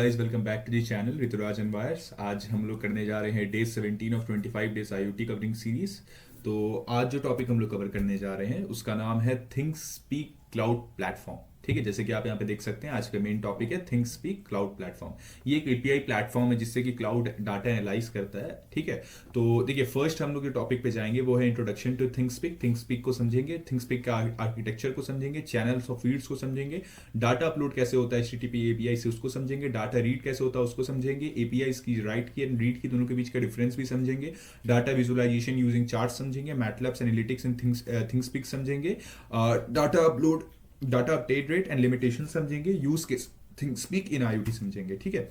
Guys, welcome back to the channel Rituraj and wires. आज हम लोग करने जा रहे हैं day 17 of 25 days IoT covering series. तो आज जो टॉपिक हम लोग कवर करने जा रहे हैं उसका नाम है थिंक स्पीक क्लाउड प्लेटफॉर्म। ठीक है, जैसे कि आप यहाँ पे देख सकते हैं, आज का मेन टॉपिक है थिंक स्पीक क्लाउड प्लेटफॉर्म। ये एक एपीआई प्लेटफॉर्म है जिससे कि क्लाउड डाटा एनालाइज करता है। ठीक है, तो देखिए फर्स्ट हम लोग जो टॉपिक पे जाएंगे वो है introduction to think speak. Think speak को समझेंगे, थिंक स्पीक का आर्किटेक्चर को समझेंगे, चैनल्स और फीड्स को समझेंगे, डाटा अपलोड कैसे होता है एचटीटीपी एपीआई से उसको समझेंगे, डाटा रीड कैसे होता है उसको समझेंगे, एपीआई की राइट की एंड रीड की दोनों के बीच का डिफरेंस भी समझेंगे, डाटा विजुअलाइजेशन यूजिंग चार्ट समझेंगे, MATLAB's analytics in ThingSpeak समझेंगे, data upload, data update rate and limitation समझेंगे, use case ThingSpeak in IoT समझेंगे। ठीक है,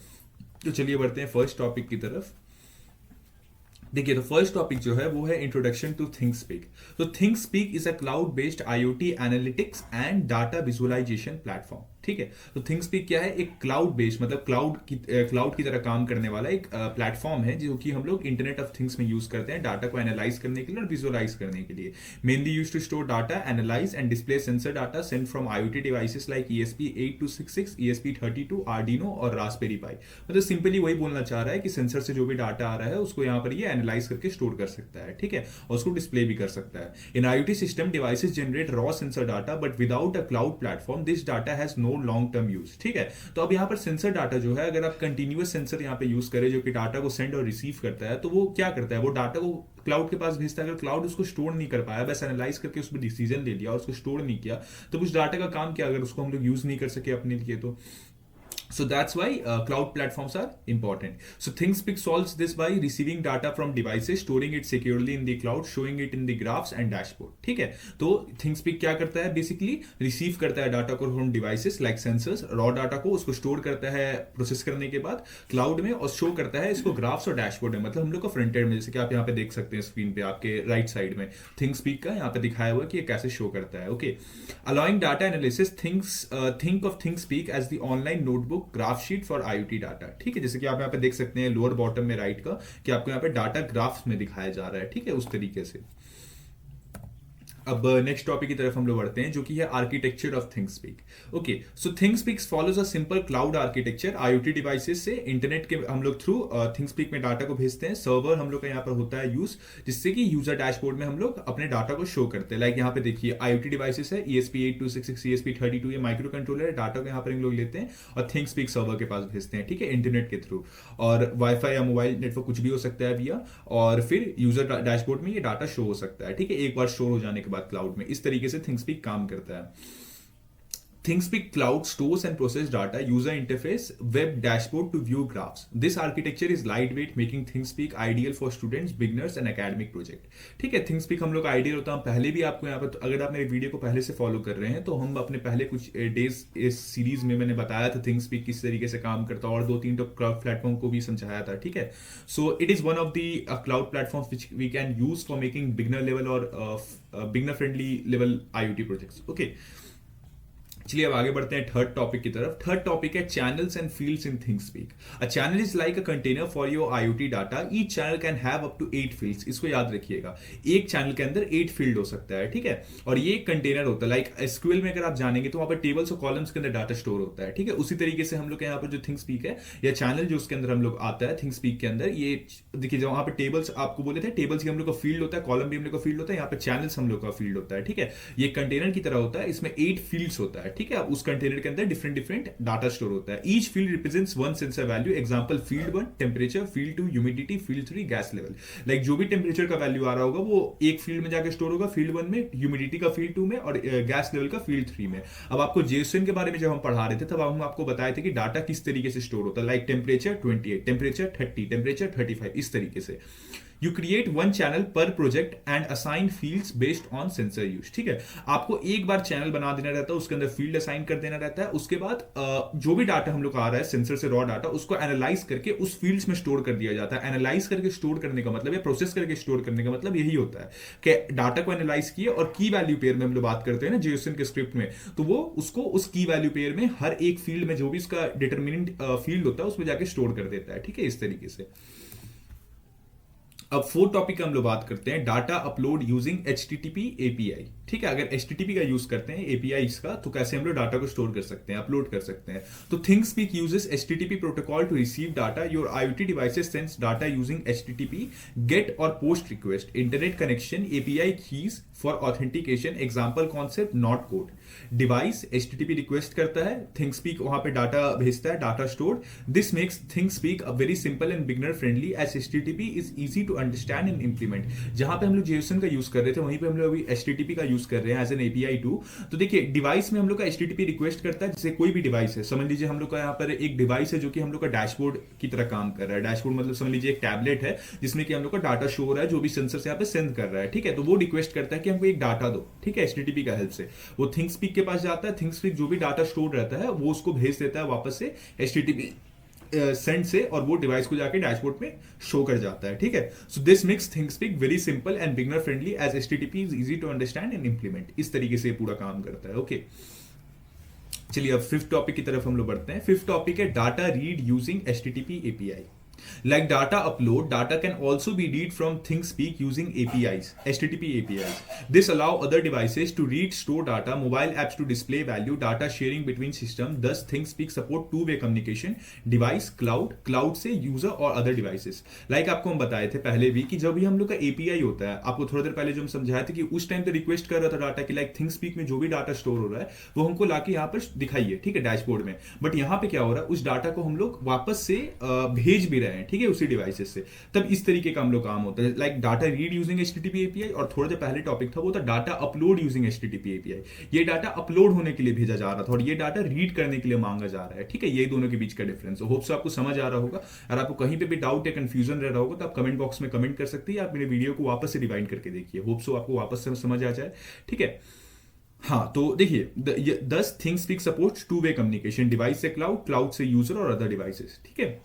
तो चलिए बढ़ते हैं फर्स्ट टॉपिक की तरफ। देखिए, तो फर्स्ट टॉपिक जो है वो है इंट्रोडक्शन टू थिंक स्पीक। तो think speak is a cloud based IoT analytics and data visualisation platform. ठीक है, तो थिंक स्पीक क्या है? एक क्लाउड बेस्ड मतलब क्लाउड की तरह काम करने वाला एक प्लेटफॉर्म है जो कि हम लोग इंटरनेट ऑफ थिंग्स में यूज करते हैं डाटा को एनालाइज करने के लिए और विजुअलाइज करने के लिए। Mainly use to store data, analyse and display sensor data send from IoT devices like ESP8266, ESP32, Arduino और रास्पबेरी पाई। मतलब सिंपली वही बोलना चाह रहा है कि सेंसर से जो भी डाटा आ रहा है उसको यहाँ पर ये एनालाइज करके स्टोर कर सकता है। ठीक है, और उसको डिस्प्ले भी कर सकता है। In IoT system devices generate raw sensor data but without a cloud platform this data has no long term use. ठीक है, तो अब यहाँ पर सेंसर डाटा जो है, अगर आप कंटिन्यूअस सेंसर यहाँ पे यूज करें जो कि डाटा को सेंड और रिसीव करता है, तो वो क्या करता है? वो डाटा को क्लाउड के पास भेजता है। अगर क्लाउड उसको स्टोर नहीं कर पाया, बस एनालाइज करके उसमें डिसीजन ले लिया और उसको स्टोर नहीं किया, तो उस डाटा का काम क्या अगर उसको हम लोग यूज नहीं कर सके अपने लिए? तो so that's why cloud platforms are important. So ThinkSpeak solves this by receiving data from devices, storing it securely in the cloud, showing it in the graphs and dashboard. ठीक है, तो ThinkSpeak क्या करता है? बेसिकली रिसीव करता है डाटा को from devices like sensors, raw data को उसको स्टोर करता है प्रोसेस करने के बाद क्लाउड में और शो करता है इसको ग्राफ्स और डैशबोर्ड में। मतलब हम लोग का फ्रंट एंड में, जैसे कि आप यहाँ पे देख सकते हैं स्क्रीन पे आपके राइट साइड में ThinkSpeak का यहाँ पे दिखाया हुआ है कि ये कैसे शो करता है। Okay, allowing data analysis, think of ThinkSpeak as the online notebook graph sheet for IoT data. ठीक है, जैसे कि आप यहाँ पे देख सकते हैं लोअर बॉटम में राइट का कि आपको यहाँ पे डाटा ग्राफ्स में दिखाया जा रहा है। ठीक है, उस तरीके से। अब नेक्स्ट टॉपिक की तरफ हम लोग बढ़ते हैं जो कि है architecture of ThingSpeak. Okay, so ThingSpeak follows a simple cloud architecture. IoT devices से इंटरनेट के हम लोग थ्रू थिंकस्पीक में डाटा को भेजते हैं। सर्वर हम लोग का यहाँ पर होता है यूज, जिससे कि यूजर डैशबोर्ड में हम लोग अपने डाटा को शो करते हैं। लाइक यहाँ पे देखिए आईओटी डिवाइसेस है, ESP8266, ESP32, ये माइक्रो कंट्रोलर है। डाटा को यहाँ पर हम लोग लेते हैं और थिंकस्पीक सर्वर के पास भेजते हैं। ठीक है, इंटरनेट के थ्रू, और वाईफाई या मोबाइल नेटवर्क कुछ भी हो सकता है भैया, और फिर यूजर डैशबोर्ड में ये डाटा शो हो सकता है। ठीक है, एक बार शो हो जाने के बाद क्लाउड में। इस तरीके से थिंकस्पीक काम करता है। ThinkSpeak Cloud stores and processes data, user interface, web dashboard to view graphs. This architecture is lightweight, making ThinkSpeak ideal for students, beginners and academic project. ठीक है, ThinkSpeak हम लोग आइडियल होता है। हम पहले भी आपको यहाँ पर, अगर आप मेरे वीडियो को पहले से फॉलो कर रहे हैं तो हम अपने पहले कुछ डेज इस सीरीज में मैंने बताया था ThinkSpeak किस तरीके से काम करता है और 2-3 तो क्लाउड प्लेटफॉर्म को भी समझाया था। ठीक है, so it is one of the cloud platforms which we can use for making beginner level और beginner friendly level IoT projects. Okay, चलिए अब आगे बढ़ते हैं थर्ड टॉपिक की तरफ। थर्ड टॉपिक है channels and fields in ThingSpeak. A channel is like a container for your IoT data. Each channel can have up to 8 fields. इसको याद रखिएगा, एक चैनल के अंदर 8 फील्ड हो सकता है। ठीक है, और ये एक कंटेनर होता है। लाइक एसक्यूएल में अगर आप जानेंगे तो वहां पर टेबल्स और कॉलम्स के अंदर डाटा स्टोर होता है। ठीक है, उसी तरीके से हम लोग यहाँ पर जो थिंकस्पीक है या चैनल जो उसके अंदर हम लोग आता है थिंकस्पीक के अंदर, ये देखिए जो वहां पर टेबल्स आपको बोले थे, टेबल्स की हम लोग का फील्ड होता है, कॉलम भी हम लोग का फील्ड होता है, यहाँ पे चैनल्स हम लोग का फील्ड होता है। ठीक है, ये कंटेनर की तरह होता है, इसमें 8 फील्ड्स होता है। ठीक है, उस कंटेनर के अंदर डिफरेंट डाटा स्टोर होता है। Each field represents one sensor value. Example field 1 temperature, field 2 humidity, field 3 gas level. Like जो भी टेंपरेचर का वैल्यू आ रहा होगा वो एक फील्ड में जाकर स्टोर होगा, फील्ड 1 में, ह्यूमिडिटी का फील्ड 2 में और गैस लेवल का फील्ड 3 में। अब आपको जेएसओएन के बारे में जब हम पढ़ा रहे थे तब हम आपको बताए थे कि डाटा किस तरीके से स्टोर होता है। लाइक टेंपरेचर 28, टेंपरेचर 30, टेंपरेचर 35, इस तरीके से। You create one channel per project and assign fields based on sensor use. ठीक है, आपको एक बार चैनल बना देना रहता है, उसके अंदर फील्ड असाइन कर देना रहता है। उसके बाद जो भी डाटा हम लोग आ रहा है सेंसर से, रॉ डाटा, उसको एनालाइज करके उस फील्ड्स में स्टोर कर दिया जाता है। एनालाइज करके स्टोर करने का मतलब या प्रोसेस करके स्टोर करने का मतलब यही होता है कि डाटा को एनालाइज किए और की वैल्यू पेयर में हम लोग बात करते हैं ना जेएसओएन के स्क्रिप्ट में, तो वो उसको उस की वैल्यू पेयर में हर एक फील्ड में जो भी इसका डिटरमिनेंट फील्ड होता है उसमें जाके स्टोर कर देता है। ठीक है, इस तरीके से। अब फोर्थ टॉपिक हम लोग बात करते हैं data upload using HTTP API। ठीक है, अगर HTTP का यूज करते हैं API का, तो कैसे हम लोग डाटा को स्टोर कर सकते हैं, अपलोड कर सकते हैं। तो ThingSpeak uses HTTP protocol to receive data. Your IoT devices sense data using HTTP get और post request, internet connection, API keys for authentication. Example concept not code. Device HTTP request करता है, ThingSpeak वहां पे data भेजता है, data stored. This makes ThingSpeak a very simple and beginner friendly as HTTP is easy to understand and implement. जहां पे हम लोग जेसन का यूज कर रहे थे, वहीं पे हम लोग अभी HTTP का यूज कर रहे हैं एज एन API टू। तो देखिए, डिवाइस में हम लोग का HTTP रिक्वेस्ट करता है, जैसे कोई भी डिवाइस है, समझ लीजिए हम लोग का यहाँ पर एक डिवाइस है जो कि हम लोग का डैशबोर्ड की तरह काम कर रहा है। डैशबोर्ड मतलब समझ लीजिए एक टैबलेट है जिसमें कि हम लोग का डाटा शो हो रहा है, जो भी सेंसर से यहाँ पे सेंड कर रहा है। ठीक है, तो वो रिक्वेस्ट करता है कि हमको एक डाटा दो। ठीक है, HTTP का हेल्प से वो थिंगस्पीक के पास जाता है, थिंगस्पीक जो भी डाटा स्टोर रहता है वो उसको भेज देता है वापस से HTTP सेंड से, और वो डिवाइस को जाके डैशबोर्ड में शो कर जाता है। ठीक है, so this makes ThingSpeak very simple and beginner friendly as HTTP is easy to understand and implement. इस तरीके से पूरा काम करता है। ओके, चलिए अब फिफ्थ टॉपिक की तरफ हम लोग बढ़ते हैं। फिफ्थ टॉपिक है data read using HTTP API। Like data upload, data can also be read from ThinkSpeak using APIs, HTTP APIs. This allow other devices to read, store data, mobile apps to display value, data sharing between systems. Thus, ThinkSpeak support two-way communication, device, cloud, cloud से user और other devices. Like आपको हम बताए थे पहले भी कि जब भी हम लोग का API होता है, आपको थोड़ा देर पहले जो हम समझाए थे कि उस टाइम पे रिक्वेस्ट कर रहा था डाटा की, लाइक ThinkSpeak में जो भी डाटा स्टोर हो रहा है वो हमको लाके यहाँ पर दिखाइए। ठीक है, डैशबोर्ड में। बट यहाँ पे क्या हो रहा है, उस डाटा को हम लोग वापस से भेज भी रहे हैं। ठीक है, उसी डिवाइसेस से। तब इस तरीके का हम लोग काम होता है, like data read using HTTP API। और थोड़ा जो पहले टॉपिक था वो था data upload using HTTP API। ये डाटा अपलोड होने के लिए भेजा जा रहा था और ये डाटा रीड करने के लिए मांगा जा रहा है। ठीक है, ये दोनों के बीच का डिफरेंस। होप सो आपको समझ आ रहा होगा। अगर आपको कहीं पे भी डाउट या कंफ्यूजन रह रहा होगा तो आप कमेंट बॉक्स में कमेंट कर सकते हैं, आप मेरे वीडियो को वापस से रिवाइंड करके देखिए। होप सो आपको वापस से समझ आ जाए। ठीक है, हाँ, तो देखिए, दस ThingSpeak supports two way communication, device से क्लाउड, क्लाउड से यूजर और अदर डिवाइसेस। ठीक है,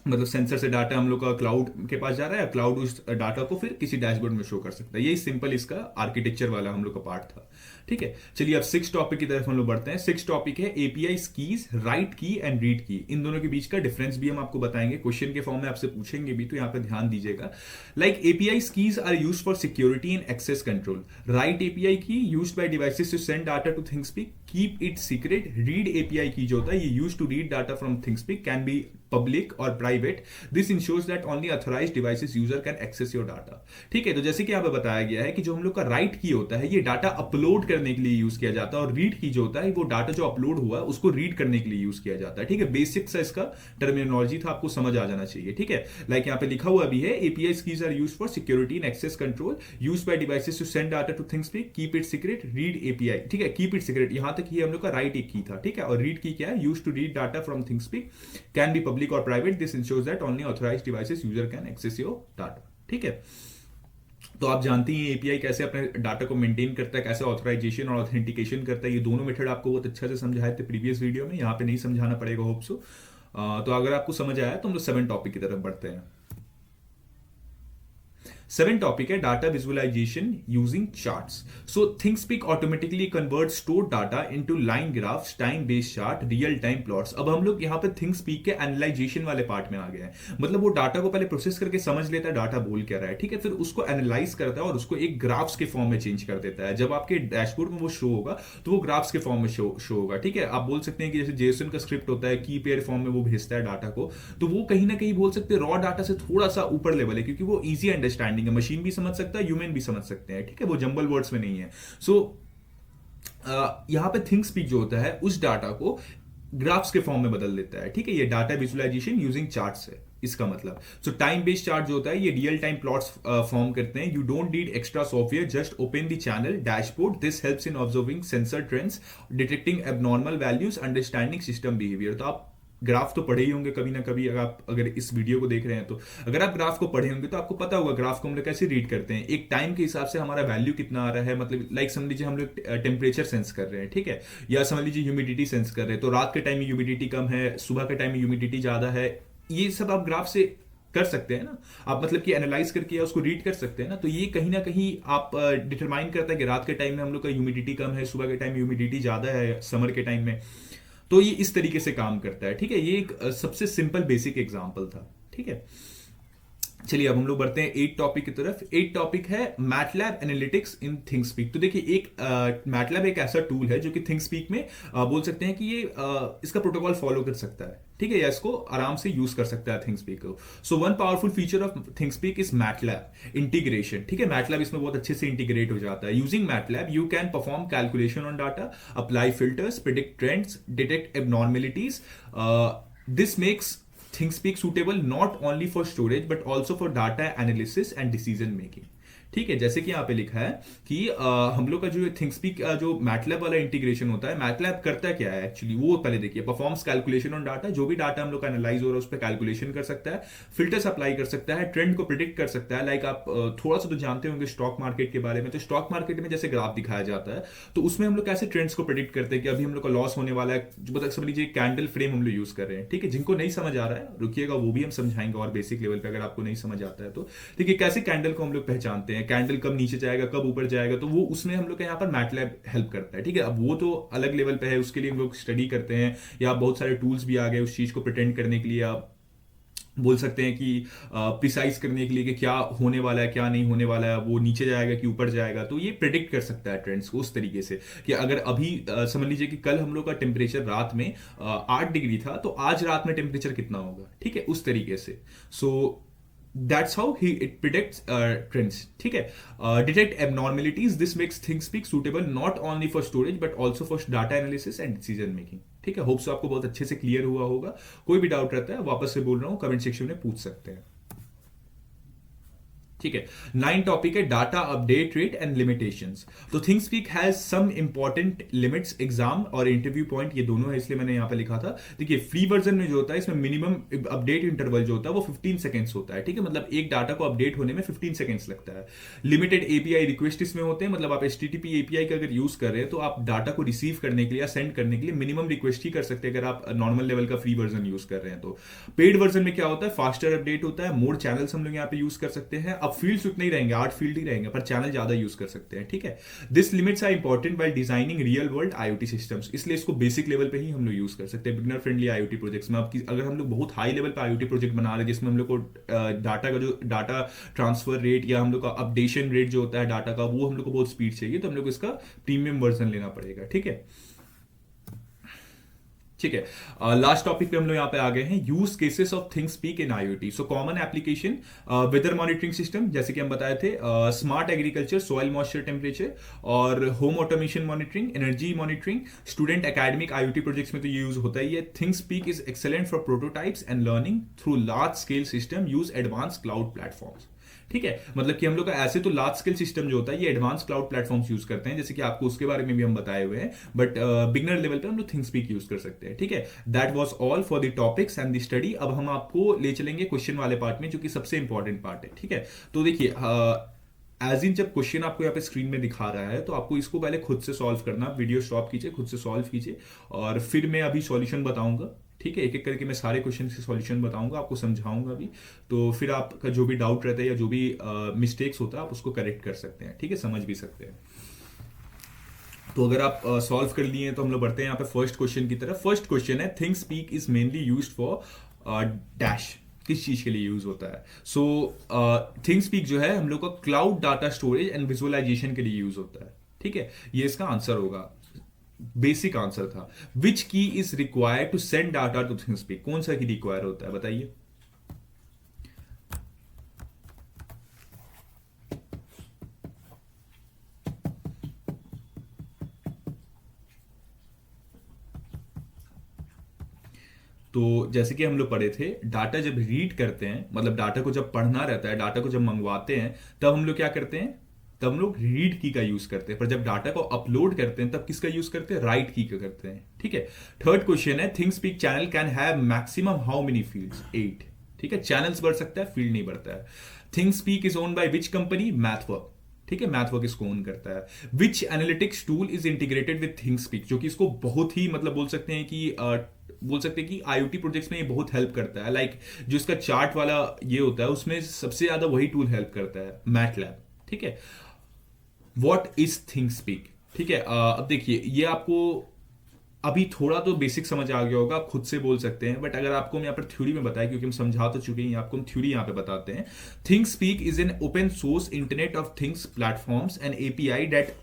मतलब सेंसर से डाटा हम लोग का क्लाउड के पास जा रहा है, क्लाउड उस डाटा को फिर किसी डैशबोर्ड में शो कर सकता है। यही सिंपल इसका आर्किटेक्चर वाला हम लोग का पार्ट था। ठीक है, चलिए अब सिक्स टॉपिक की तरफ हम लोग बढ़ते हैं। सिक्स टॉपिक है API कीज, राइट की एंड रीड की। इन दोनों के बीच का डिफरेंस भी हम आपको बताएंगे, क्वेश्चन के फॉर्म में आपसे पूछेंगे भी, तो यहाँ पे ध्यान दीजिएगा। Like API keys are use for security and access control. Write API key used by devices to send data to ThingSpeak, keep it secret. Read API key जो होता है ये use to read data from ThingSpeak, can be public और private. This ensures that only authorised devices user can access your data. ठीक है, तो जैसे कि यहाँ पे बताया गया है कि जो हम लोग का राइट की होता है ये डाटा अपलोड करने के लिए यूज किया जाता है, और रीड की जो होता है वो डाटा जो अपलोड हुआ है उसको रीड करने के लिए यूज किया जाता है। ठीक है, बेसिक सा इसका टर्मिनोलॉजी था, आपको समझ आ जाना चाहिए। ठीक है, लाइक यहाँ पे लिखा हुआ भी है API keys are used for security and access control, used by devices to send data to ThingSpeak, keep it secret, read API। ठीक है, कीप इट सीक्रेट यहां तक ही हम लोग का राइट एक की था। ठीक है, और रीड की क्या है, used to read data from ThingSpeak, can be public और private. This ensures that only authorised devices user can access your data. ठीक है, तो आप जानते हैं API कैसे अपने डाटा को मेंटेन करता है, कैसे ऑथराइजेशन और ऑथेंटिकेशन करता है। ये दोनों मेथड आपको बहुत अच्छा से समझाए थे प्रीवियस वीडियो में, यहाँ पे नहीं समझाना पड़ेगा होप सो। तो अगर आपको समझ आया तो हम लोग 7 टॉपिक की तरफ बढ़ते हैं। 7 टॉपिक है data visualisation using charts. So ThingSpeak automatically convert stored data into line graphs, time based chart, real time plots. अब हम लोग यहाँ पे थिंगस्पीक के एनालाइजेशन वाले पार्ट में आ गए हैं। मतलब वो डाटा को पहले प्रोसेस करके समझ लेता है डाटा बोल क्या रहा है। ठीक है, फिर उसको एनालाइज करता है और उसको एक ग्राफ्स के फॉर्म में चेंज कर देता है। जब आपके डैशबोर्ड में वो शो होगा तो वो ग्राफ्स के फॉर्म में शो होगा। ठीक है, आप बोल सकते हैं कि जैसे जेसन का स्क्रिप्ट होता है, की पेयर फॉर्म में वो भेजता है डाटा को, तो वो कहीं ना कहीं बोल सकते हैं रॉ डाटा से थोड़ा सा ऊपर लेवल है, क्योंकि वो इजी अंडरस्टैंडिंग है, मशीन भी समझ सकता है, ह्यूमन भी समझ सकते हैं। ठीक है, वो जंबल वर्ड्स में नहीं है। सो यहां पे थिंगस्पीक जो होता है उस डाटा को ग्राफ्स के फॉर्म में बदल देता है। ठीक है, ये डाटा विजुअलाइजेशन यूजिंग चार्ट्स है इसका मतलब। सो टाइम बेस्ड चार्ट जो होता है ये रियल टाइम प्लॉट्स फॉर्म करते हैं। You don't need extra software, just open the channel dashboard. This helps in observing sensor trends, detecting abnormal values, understanding system behaviour. तो आप ग्राफ तो पढ़े ही होंगे कभी ना कभी, अगर इस वीडियो को देख रहे हैं तो अगर आप ग्राफ को पढ़े होंगे तो आपको पता होगा ग्राफ को हम लोग कैसे रीड करते हैं। एक टाइम के हिसाब से हमारा वैल्यू कितना आ रहा है, मतलब लाइक समझ लीजिए हम लोग टेम्परेचर सेंस कर रहे हैं। ठीक है, या समझ लीजिए ह्यूमिडिटी सेंस कर रहे हैं, तो रात के टाइम में ह्यूमिडिटी कम है, सुबह के टाइम में ह्यूमिडिटी ज्यादा है। ये सब आप ग्राफ से कर सकते हैं ना, आप मतलब कि एनालाइज करके या उसको रीड कर सकते हैं ना। तो ये कहीं ना कहीं आप डिटरमाइन करता है कि रात के टाइम में हम लोग का ह्यूमिडिटी कम है, सुबह के टाइम में ह्यूमिडिटी ज्यादा है, समर के टाइम में। तो ये इस तरीके से काम करता है। ठीक है, ये एक सबसे सिंपल बेसिक एग्जांपल था। ठीक है, चलिए अब हम लोग बढ़ते हैं एट टॉपिक की तरफ। एट टॉपिक है मैटलैब एनालिटिक्स इन थिंकस्पीक। तो देखिए एक मैटलैब एक ऐसा टूल है जो कि थिंकस्पीक में बोल सकते हैं कि ये इसका प्रोटोकॉल फॉलो कर सकता है, ठीक है, या इसको आराम से यूज कर सकता है थिंकस्पीक को। So one powerful feature of ThingSpeak is MATLAB integration, ठीक है। मैटलैब इसमें बहुत अच्छे से इंटीग्रेट हो जाता है। Using MATLAB you can perform calculation on data, apply filters, predict trends, detect abnormalities. This makes ThinkSpeak suitable not only for storage but also for data analysis and decision making। ठीक है, जैसे कि यहाँ पे लिखा है कि हम लोग का जो थिंकस्पीक जो मैटलैब वाला इंटीग्रेशन होता है, मैटलैब करता क्या है एक्चुअली, वो पहले देखिए। परफॉर्म्स कैलकुलेशन ऑन डाटा, जो भी डाटा हम लोग का एनालाइज हो रहा है उस पर कैलकुलेशन कर सकता है, फिल्टर्स अप्लाई कर सकता है, ट्रेंड को प्रिडिक्ट कर सकता है। लाइक आप थोड़ा सा तो जानते होंगे स्टॉक मार्केट के बारे में। तो स्टॉक मार्केट में जैसे ग्राफ दिखाया जाता है, तो उसमें हम लोग कैसे ट्रेंड्स को प्रिडिक्ट करते हैं कि अभी हम लोग का लॉस होने वाला है। मतलब समझ लीजिए कैंडल फ्रेम हम लोग यूज कर रहे हैं, ठीक है। जिनको नहीं समझ आ रहा है रुकिएगा, वो भी हम समझाएंगे और बेसिक लेवल पे, अगर आपको नहीं समझ आता है तो। देखिए कैसे कैंडल को हम लोग पहचानते हैं, कैंडल कब नीचे जाएगा कब ऊपर जाएगा, तो वो उसमें हम लोग का यहाँ पर मैटलैब हेल्प करता है, ठीक है। अब वो तो अलग लेवल पे है, उसके लिए हम लोग स्टडी करते हैं, या बहुत सारे टूल्स भी आ गए उस चीज को प्रिटेंड करने के लिए। आप बोल सकते हैं कि प्रिसाइज करने के लिए कि क्या होने वाला है क्या नहीं होने वाला है, वो नीचे जाएगा कि ऊपर जाएगा। तो ये प्रिडिक्ट कर सकता है ट्रेंड्स को उस तरीके से कि अगर अभी समझ लीजिए कि कल हम लोग का टेम्परेचर रात में 8 डिग्री था, तो आज रात में टेम्परेचर कितना होगा, ठीक है, उस तरीके से। So that's how he it predicts trends, ठीक है। Detect abnormalities, this makes ThingSpeak suitable not only for storage but also for data analysis and decision making, ठीक है। होप्स आपको बहुत अच्छे से क्लियर हुआ होगा। कोई भी डाउट रहता है वापस से बोल रहा हूं, कमेंट सेक्शन में पूछ सकते हैं, ठीक है। 9 टॉपिक है data update rate and limitations. तो ThingSpeak has some important limits, exam और इंटरव्यू पॉइंट, ये दोनों है, इसलिए मैंने यहां पे लिखा था। देखिए फ्री वर्जन में जो होता है इसमें मिनिमम अपडेट इंटरवल जो होता है वो 15 सेकंड्स होता है, ठीक है। मतलब एक डाटा को अपडेट होने में 15 सेकंड्स लगता है। लिमिटेड एपीआई रिक्वेस्ट इसमें होते हैं, मतलब आप HTTP एपीआई का अगर यूज कर रहे हैं तो आप डाटा को रिसीव करने के लिए या सेंड करने के लिए मिनिमम रिक्वेस्ट ही कर सकते हैं, अगर आप नॉर्मल लेवल का फ्री वर्जन यूज कर रहे हैं तो। पेड वर्जन में क्या होता है, फास्टर अपडेट होता है, मोर चैनल्स हम लोग यहाँ पे यूज कर सकते हैं। अब फील्ड्स उतने ही रहेंगे, 8 फील्ड ही रहेंगे, पर चैनल ज्यादा यूज कर सकते हैं, ठीक है। This limits are important while designing real world IoT systems, इसलिए इसको बेसिक लेवल पे ही हम लोग यूज कर सकते हैं बिगनर फ्रेंडली IoT प्रोजेक्ट्स में। अगर हम लोग बहुत हाई लेवल पे IoT प्रोजेक्ट बना रहे हैं जिसमें हम लोग को डाटा का जो डाटा ट्रांसफर रेट या हम लोग का अपडेशन रेट जो होता है डाटा का, वो हम लोग को बहुत स्पीड चाहिए, तो हम लोग को इसका प्रीमियम वर्जन लेना पड़ेगा, ठीक है, ठीक है। लास्ट टॉपिक पे हम लोग यहाँ पे आ गए हैं, use cases of ThingSpeak in IoT। So common application, weather monitoring system जैसे कि हम बताए थे, smart agriculture, soil moisture temperature, और home automation monitoring, energy monitoring, student academic IoT projects में तो ये यूज होता ही है। ThingSpeak is excellent for prototypes and learning through large scale system, use advance cloud platforms, ठीक है। मतलब कि हम लोग का ऐसे तो लार्ज स्केल सिस्टम जो होता है ये एडवांस क्लाउड प्लेटफॉर्म्स यूज करते हैं, जैसे कि आपको उसके बारे में भी हम बताए हुए हैं, बट बिगनर लेवल पे हम लोग थिंकस्पीक यूज कर सकते हैं, ठीक है। That was all for the topics and the study. अब हम आपको ले चलेंगे क्वेश्चन वाले पार्ट में, जो कि सबसे इंपॉर्टेंट पार्ट है, ठीक है। तो देखिए एज इन जब क्वेश्चन आपको यहाँ पे स्क्रीन में दिखा रहा है तो आपको इसको पहले खुद से सॉल्व करना, वीडियो स्टॉप कीजिए, खुद से सॉल्व कीजिए, और फिर मैं अभी सॉल्यूशन बताऊंगा, ठीक है। एक एक करके मैं सारे क्वेश्चन के सॉल्यूशन बताऊंगा, आपको समझाऊंगा भी, तो फिर आपका जो भी डाउट रहता है या जो भी मिस्टेक्स होता है आप उसको करेक्ट कर सकते हैं, ठीक है, समझ भी सकते हैं। तो अगर आप सॉल्व कर लिए तो हम लोग बढ़ते हैं यहाँ पे फर्स्ट क्वेश्चन की तरफ। फर्स्ट क्वेश्चन है, ThingSpeak is mainly used for dash, किस चीज के लिए यूज होता है। सो थिंकस्पीक जो है हम लोग का cloud data storage and visualisation के लिए यूज होता है, ठीक है। ये इसका आंसर होगा, बेसिक आंसर था। Which key is required to send data to ThingSpeak, कौन सा की रिक्वायर होता है बताइए। तो जैसे कि हम लोग पढ़े थे, डाटा जब रीड करते हैं, मतलब डाटा को जब पढ़ना रहता है, डाटा को जब मंगवाते हैं, तब हम लोग क्या करते हैं, तब हम लोग रीड की का यूज करते हैं। पर जब डाटा को अपलोड करते हैं तब किसका यूज करते हैं, राइट की का करते हैं, ठीक है। थर्ड क्वेश्चन है, ThingSpeak channel can have maximum how many fields, 8, ठीक है। चैनल्स बढ़ सकता है, फील्ड नहीं बढ़ता है। ThingSpeak is own by which company, MathWorks, ठीक है, मैथवर्क इसको ओन करता है। Which analytics tool is integrated with ThingSpeak, जो कि इसको बहुत ही मतलब बोल सकते हैं कि IoT प्रोजेक्ट्स में ये बहुत हेल्प करता है। लाइक जो इसका चार्ट वाला ये होता है उसमें सबसे ज्यादा वही टूल हेल्प करता है, मैटलैब, ठीक है। व्हाट इज थिंकस्पीक, ठीक है। अब देखिए ये आपको अभी थोड़ा तो बेसिक समझ आ गया होगा, आप खुद से बोल सकते हैं, बट अगर आपको हम यहाँ पर थ्योरी में बताएं, क्योंकि हम समझा तो चुके हैं, आपको हम थ्योरी यहाँ पे बताते हैं। Things speak is an open source internet of things platforms and API that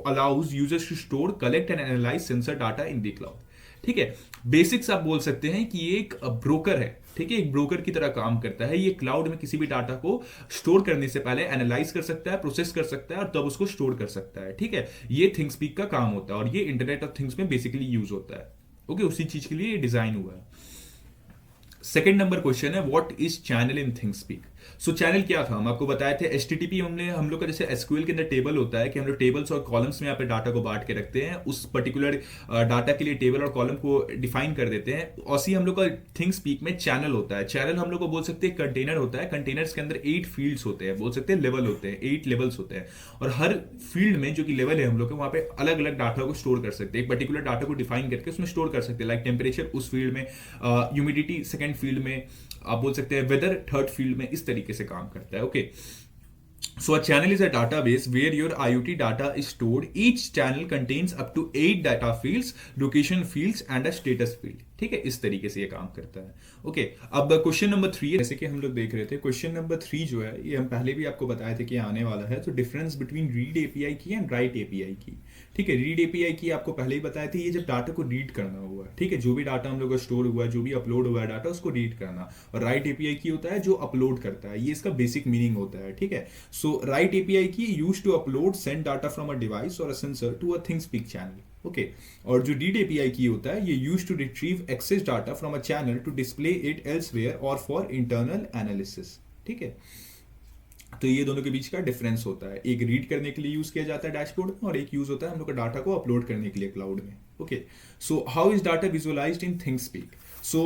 allows users to store, collect and analyze sensor data in the cloud। ठीक है, बेसिक्स आप बोल सकते हैं कि ये एक ब्रोकर है, ठीक है, एक ब्रोकर की तरह काम करता है। ये क्लाउड में किसी भी डाटा को स्टोर करने से पहले एनालाइज कर सकता है, प्रोसेस कर सकता है और तब उसको स्टोर कर सकता है। ठीक है, ये थिंगस्पीक का काम होता है और ये इंटरनेट ऑफ थिंग्स में बेसिकली यूज होता है। ओके, उसी चीज के लिए ये डिजाइन हुआ है। सेकेंड नंबर क्वेश्चन है, what is channel in ThingSpeak. So channel क्या था, हम आपको बताए थे एचटीटीपी हम लोग का जैसे एसक्यूएल के अंदर टेबल होता है कि हम लोग टेबल्स और कॉलम्स में यहाँ पे डाटा को बांट के रखते हैं, उस पर्टिकुलर डाटा के लिए टेबल और कॉलम को डिफाइन कर देते हैं। और हम लोग का थिंगस्पीक में चैनल होता है। चैनल हम लोग को बोल सकते हैं कंटेनर होता है। कंटेनर्स के अंदर 8 फील्ड्स होते हैं, बोल सकते हैं लेवल होते हैं, 8 लेवल्स होते हैं, और हर फील्ड में जो कि लेवल है हम लोग के, वहाँ पे अलग अलग डाटा को स्टोर कर सकते हैं। एक पर्टिकुलर डाटा को डिफाइन करके उसमें स्टोर कर सकते हैं, लाइक टेम्परेचर उस फील्ड में, ह्यूमिडिटी सेकेंड फील्ड में, आप बोल सकते हैं वेदर थर्ड फील्ड में। इस तरीके से काम करता है। Okay, so a channel is a database where your IoT data is stored. Each channel contains up to 8 data fields, location fields and a status field। ठीक है, इस तरीके से ये काम करता है। ओके, अब क्वेश्चन नंबर 3, जैसे कि हम लोग देख रहे थे, क्वेश्चन नंबर 3 जो है ये हम पहले भी आपको बताए थे कि आने वाला है। तो डिफरेंस बिटवीन रीड एपीआई की एंड राइट एपीआई की। ठीक है, रीड एपीआई की आपको पहले ही बताए थे, ये जब डाटा को रीड करना हुआ, ठीक है, जो भी डाटा हम लोग का स्टोर हुआ है, जो भी अपलोड हुआ है डाटा, उसको रीड करना। और राइट एपीआई की होता है जो अपलोड करता है, ये इसका बेसिक मीनिंग होता है। ठीक है, so write API key use to upload send data from a device और a sensor to a ThingSpeak channel. Okay, और जो रीड एपीआई की होता है, ये use to retrieve access data from a channel to display it elsewhere और for internal analysis. ठीक है, तो ये दोनों के बीच का डिफरेंस होता है। एक रीड करने के लिए यूज किया जाता है डैशबोर्ड में, और एक यूज होता है हम लोग का डाटा को अपलोड करने के लिए क्लाउड में। Okay, so how is data visualised in ThingSpeak. So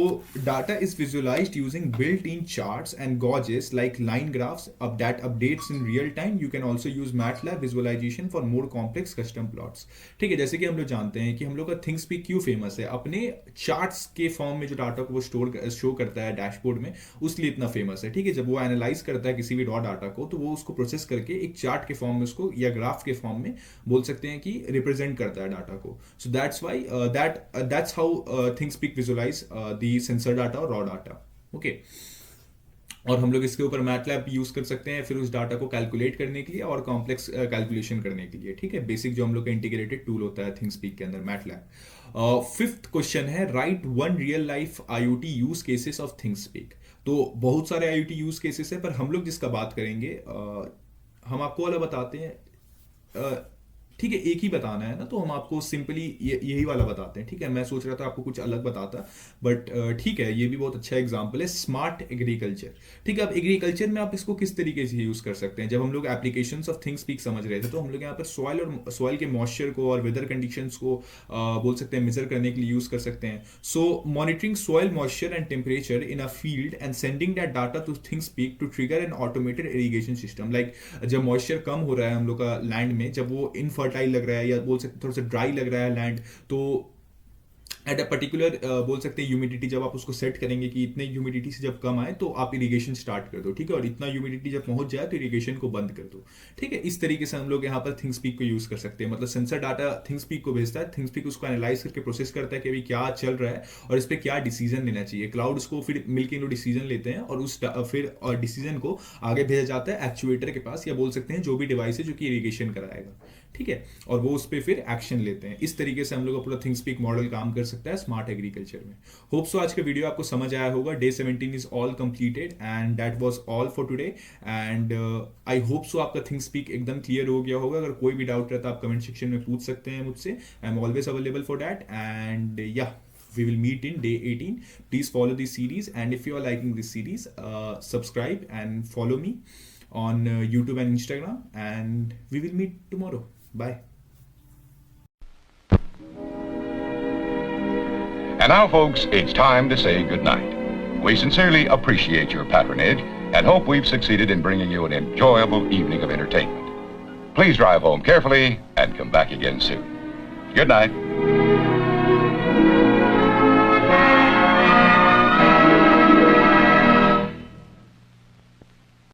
data is visualized using built-in charts and gauges like line graphs that updates in real time. You can also use MATLAB visualization for more complex custom plots। ठीक है, जैसे कि हम लोग जानते हैं कि हम लोग का थिंगस्पीक क्यों फेमस है, अपने चार्ट्स के फॉर्म में जो डाटा को वो शो करता है डैशबोर्ड में, उसलिए इतना फेमस है। ठीक है, जब वो एनालाइज करता है किसी भी रॉ डाटा को, तो वो उसको प्रोसेस करके एक चार्ट के फॉर्म में उसको, या ग्राफ के फॉर्म में बोल सकते हैं कि रिप्रेजेंट करता है डाटा को। So that's why that's how ThingSpeak visualise the sensor data और रॉ डाटा। ओके, और हम लोग इसके ऊपर मैटलैब यूज कर सकते हैं फिर उस डाटा को कैलकुलेट करने के लिए और कॉम्प्लेक्स कैलकुलेशन करने के लिए। ठीक है, बेसिक जो हम लोग का इंटीग्रेटेड टूल होता है थिंगस्पीक के अंदर, मैटलैब। फिफ्थ क्वेश्चन है, right one real life IoT use cases of ThingSpeak. तो बहुत सारे आईओटी यूज केसेस है, पर हम लोग जिसका बात करेंगे, हम आपको वाला बताते हैं। ठीक है, एक ही बताना है ना, तो हम आपको सिंपली यही वाला बताते हैं। ठीक है, मैं सोच रहा था आपको कुछ अलग बताता, बट ठीक है, ये भी बहुत अच्छा एग्जांपल है, स्मार्ट एग्रीकल्चर। ठीक है, अब एग्रीकल्चर में आप इसको किस तरीके से यूज कर सकते हैं। जब हम लोग एप्लीकेशंस ऑफ थिंगस्पीक समझ रहे थे, तो हम लोग यहाँ पर सॉइल के मॉइस्चर को और वेदर कंडीशंस को बोल सकते हैं मेजर करने के लिए यूज कर सकते हैं। So monitoring soil moisture and temperature in a field and sending that data to ThingSpeak to trigger an automated irrigation system. Like जब मॉइस्चर कम हो रहा है हम लोग का लैंड में, जब वो इनफर्टाइल लग रहा है या बोल सकते थोड़ा सा ड्राई लग रहा है लैंड, तो एट अ पर्टिकुलर बोल सकते हैं ह्यूमिडिटी जब आप उसको सेट करेंगे कि इतने ह्यूमिडिटी से जब कम आए तो आप इरिगेशन स्टार्ट कर दो। ठीक है, और इतना ह्यूमिडिटी जब पहुंच जाए तो इरिगेशन को बंद कर दो। ठीक है, इस तरीके से हम लोग यहाँ पर थिंगस्पीक को यूज कर सकते हैं। मतलब सेंसर डाटा थिंगस्पीक को भेजता है, थिंगस्पीक उसको एनालाइज करके प्रोसेस करता है कि अभी क्या चल रहा है और इस पर क्या डिसीजन लेना चाहिए। क्लाउड उसको फिर मिलकर लोग डिसीजन लेते हैं और उस फिर डिसीजन को आगे भेजा जाता है एक्चुएटर के पास, या बोल सकते हैं जो भी डिवाइस है जो कि इरिगेशन कराएगा। ठीक है, और वो उस पर फिर एक्शन लेते हैं। इस तरीके से हम लोग का पूरा थिंगस्पीक मॉडल काम कर सकता है स्मार्ट एग्रीकल्चर में। होप सो आज का वीडियो आपको समझ आया होगा। Day 17 is all completed and that was all for today, and I hope so आपका थिंगस्पीक एकदम क्लियर हो गया होगा। अगर कोई भी डाउट रहता है आप कमेंट सेक्शन में पूछ सकते हैं मुझसे। I am always available for that, and या we will meet in day 18. Please follow this series, and if you are liking this series, subscribe and follow me on YouTube and Instagram, and we will meet tomorrow. Bye. And now, folks, it's time to say goodnight. We sincerely appreciate your patronage and hope we've succeeded in bringing you an enjoyable evening of entertainment. Please drive home carefully and come back again soon. Good night.